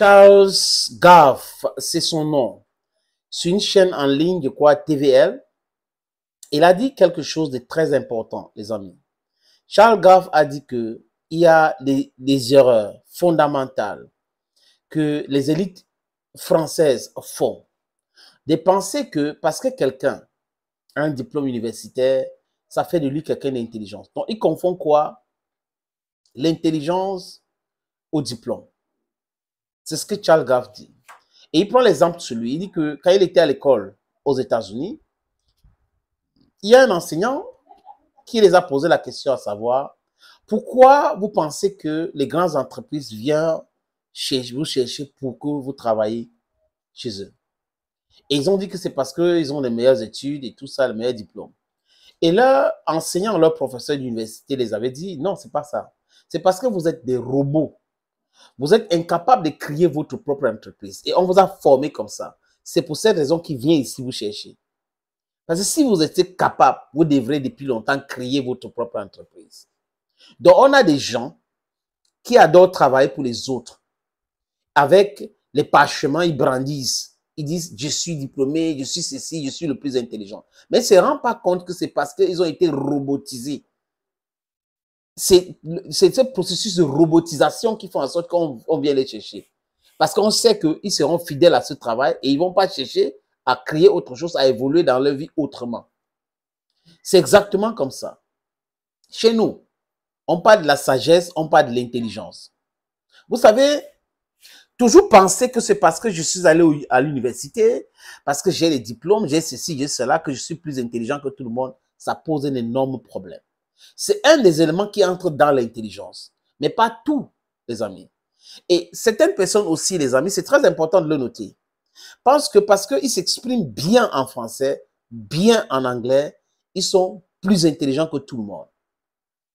Charles Gaff, c'est son nom. C'est une chaîne en ligne, je crois, TVL. Il a dit quelque chose de très important, les amis. Charles Gaff a dit qu'il y a des erreurs fondamentales que les élites françaises font. De penser que parce que quelqu'un a un diplôme universitaire, ça fait de lui quelqu'un d'intelligent. Donc, il confond quoi? L'intelligence au diplôme. C'est ce que Charles Gaff dit. Et il prend l'exemple sur lui. Il dit que quand il était à l'école aux États-Unis, il y a un enseignant qui les a posé la question à savoir pourquoi vous pensez que les grandes entreprises viennent vous chercher pour que vous travaillez chez eux. Et ils ont dit que c'est parce qu'ils ont les meilleures études et tout ça, les meilleurs diplômes. Et leur enseignant, leur professeur d'université les avait dit non, c'est pas ça. C'est parce que vous êtes des robots. Vous êtes incapable de créer votre propre entreprise. Et on vous a formé comme ça. C'est pour cette raison qu'il vient ici vous chercher. Parce que si vous étiez capable, vous devrez depuis longtemps créer votre propre entreprise. Donc, on a des gens qui adorent travailler pour les autres. Avec les parchemins, ils brandissent. Ils disent, je suis diplômé, je suis ceci, je suis le plus intelligent. Mais ils ne se rendent pas compte que c'est parce qu'ils ont été robotisés. C'est ce processus de robotisation qui fait en sorte qu'on vient les chercher. Parce qu'on sait qu'ils seront fidèles à ce travail et ils ne vont pas chercher à créer autre chose, à évoluer dans leur vie autrement. C'est exactement comme ça. Chez nous, on parle de la sagesse, on parle de l'intelligence. Vous savez, toujours penser que c'est parce que je suis allé à l'université, parce que j'ai les diplômes, j'ai ceci, j'ai cela, que je suis plus intelligent que tout le monde, ça pose un énorme problème. C'est un des éléments qui entre dans l'intelligence, mais pas tout, les amis. Et certaines personnes aussi, les amis, c'est très important de le noter, pensent que parce qu'ils s'expriment bien en français, bien en anglais, ils sont plus intelligents que tout le monde.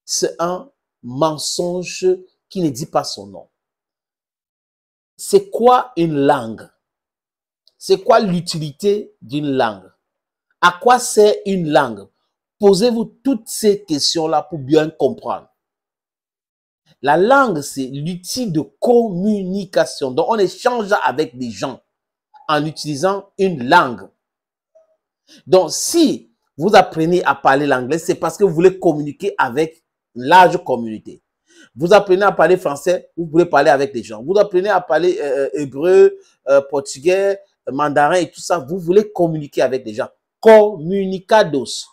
C'est un mensonge qui ne dit pas son nom. C'est quoi une langue? C'est quoi l'utilité d'une langue? À quoi sert une langue? Posez-vous toutes ces questions-là pour bien comprendre. La langue, c'est l'outil de communication. Donc, on échange avec des gens en utilisant une langue. Donc, si vous apprenez à parler l'anglais, c'est parce que vous voulez communiquer avec une large communauté. Vous apprenez à parler français, vous voulez parler avec des gens. Vous apprenez à parler hébreu, portugais, mandarin et tout ça, vous voulez communiquer avec des gens. Communicados.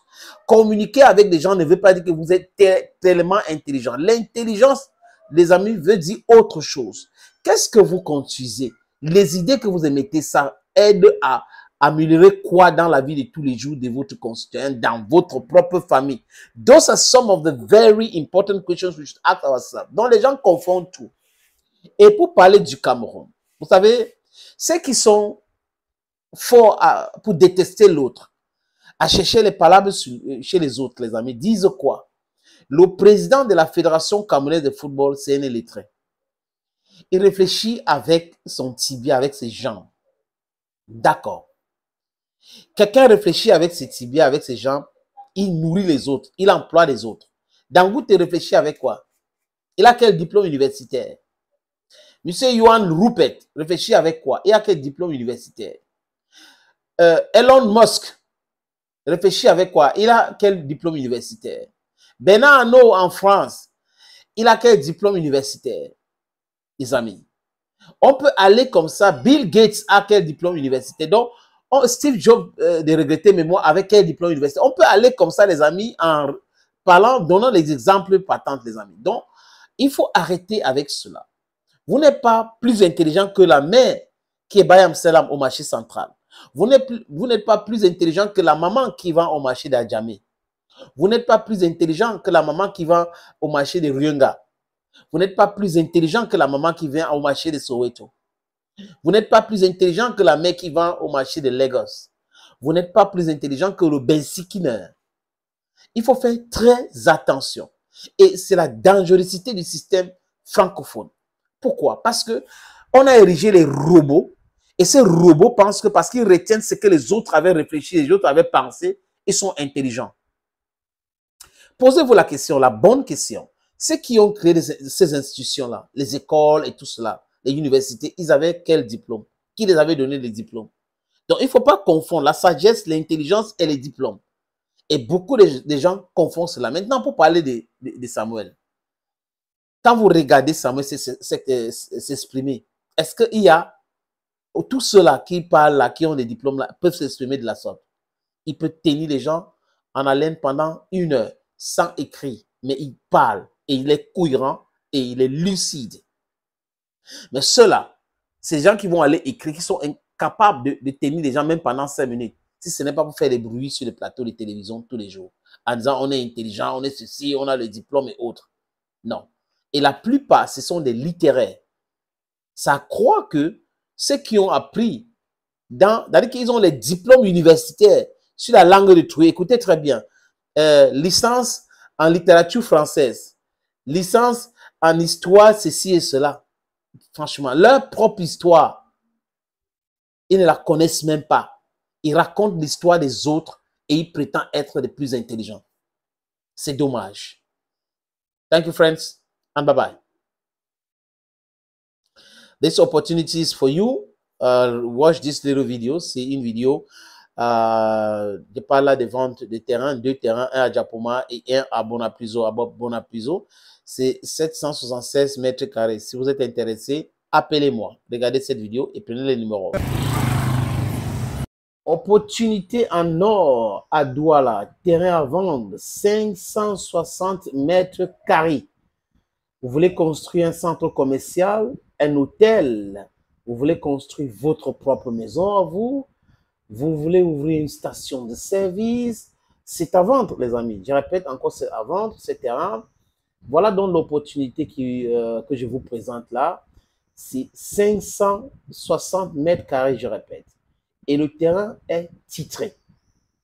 Communiquer avec des gens ne veut pas dire que vous êtes tellement intelligent. L'intelligence, les amis, veut dire autre chose. Qu'est-ce que vous construisez? Les idées que vous émettez, ça aide à améliorer quoi dans la vie de tous les jours de votre constituant, dans votre propre famille? Those are some of the very important questions we should ask ourselves. Donc, les gens confondent tout. Et pour parler du Cameroun, vous savez, ceux qui sont forts pour détester l'autre, à chercher les palabres chez les autres, les amis, disent quoi? Le président de la Fédération camerounaise de football, c'est un illettré. Il réfléchit avec son tibia, avec ses jambes. D'accord. Quelqu'un réfléchit avec ses tibias, avec ses jambes, il nourrit les autres, il emploie les autres. Dangote réfléchit avec quoi? Il a quel diplôme universitaire? Monsieur Johan Rupert réfléchit avec quoi? Il a quel diplôme universitaire? Elon Musk réfléchit avec quoi? Il a quel diplôme universitaire? Bernard Arnault en France, il a quel diplôme universitaire? Les amis, on peut aller comme ça. Bill Gates a quel diplôme universitaire? Donc, Steve Jobs, de regretter mémoire, avec quel diplôme universitaire? On peut aller comme ça, les amis, en parlant, donnant les exemples patents, les amis. Donc, il faut arrêter avec cela. Vous n'êtes pas plus intelligent que la mère qui est Bayam Salam au marché central. Vous n'êtes pas plus intelligent que la maman qui va au marché d'Adjamé. Vous n'êtes pas plus intelligent que la maman qui va au marché de Ryunga. Vous n'êtes pas plus intelligent que la maman qui vient au marché de Soweto. Vous n'êtes pas plus intelligent que la mère qui va au marché de Lagos. Vous n'êtes pas plus intelligent que le Bensikiner. Il faut faire très attention. Et c'est la dangerosité du système francophone. Pourquoi? Parce que on a érigé les robots et ces robots pensent que parce qu'ils retiennent ce que les autres avaient réfléchi, les autres avaient pensé, ils sont intelligents. Posez-vous la question, la bonne question. Ceux qui ont créé ces institutions-là, les écoles et tout cela, les universités, ils avaient quel diplôme? Qui les avait donné les diplômes? Donc, il ne faut pas confondre la sagesse, l'intelligence et les diplômes. Et beaucoup de gens confondent cela. Maintenant, pour parler de Samuel, quand vous regardez Samuel s'exprimer, est-ce qu'il y a tous ceux-là qui parlent, là, qui ont des diplômes, là, peuvent s'exprimer de la sorte? Il peut tenir les gens en haleine pendant 1 heure sans écrit, mais il parle et il est cohérent et il est lucide. Mais ceux-là, ces gens qui vont aller écrire, qui sont incapables de tenir les gens même pendant 5 minutes, si ce n'est pas pour faire des bruits sur les plateaux de télévision tous les jours, en disant on est intelligent, on est ceci, on a le diplôme et autres. Non. Et la plupart, ce sont des littéraires. Ça croit que ceux qui ont appris, c'est-à-dire qu'ils ont les diplômes universitaires sur la langue de Troué, écoutez très bien, licence en littérature française, licence en histoire, ceci et cela. Franchement, leur propre histoire, ils ne la connaissent même pas. Ils racontent l'histoire des autres et ils prétendent être les plus intelligents. C'est dommage. Thank you, friends, and bye-bye. This opportunity is for you. Watch this little video. C'est une vidéo. Je parle là de vente de terrain, 2 terrains, un à Japoma et un à Bonapuiso. C'est 776 mètres carrés. Si vous êtes intéressé, appelez-moi. Regardez cette vidéo et prenez les numéros. Opportunité en or à Douala. Terrain à vendre, 560 mètres carrés. Vous voulez construire un centre commercial, un hôtel. Vous voulez construire votre propre maison à vous. Vous voulez ouvrir une station de service. C'est à vendre, les amis. Je répète encore, c'est à vendre, ce terrain. Voilà donc l'opportunité que je vous présente là. C'est 560 mètres carrés, je répète. Et le terrain est titré.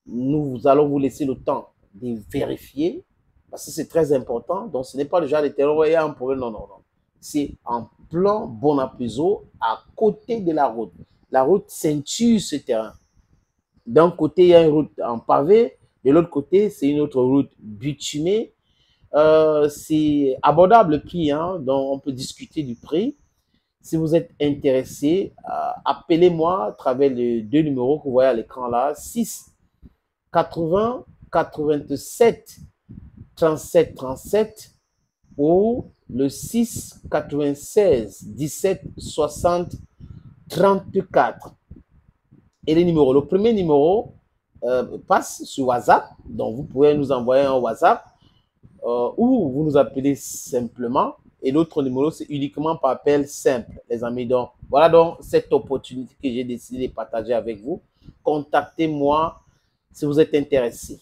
Nous allons vous laisser le temps de vérifier, parce que c'est très important. Donc, ce n'est pas le genre de terrain où il y a un problème. Non, non, non. C'est en plan Bonapuiso, à côté de la route. La route ceinture ce terrain. D'un côté, il y a une route en pavé. De l'autre côté, c'est une autre route bitumée. C'est abordable le prix, hein, donc on peut discuter du prix. Si vous êtes intéressé, appelez-moi à travers les 2 numéros que vous voyez à l'écran là, 6 80 87 37 37 ou le 6 96 17 60 34. Et les numéros, le premier numéro passe sur WhatsApp, donc vous pouvez nous envoyer un WhatsApp ou vous nous appelez simplement. Et l'autre numéro, c'est uniquement par appel simple, les amis. Donc, voilà donc cette opportunité que j'ai décidé de partager avec vous. Contactez-moi si vous êtes intéressé.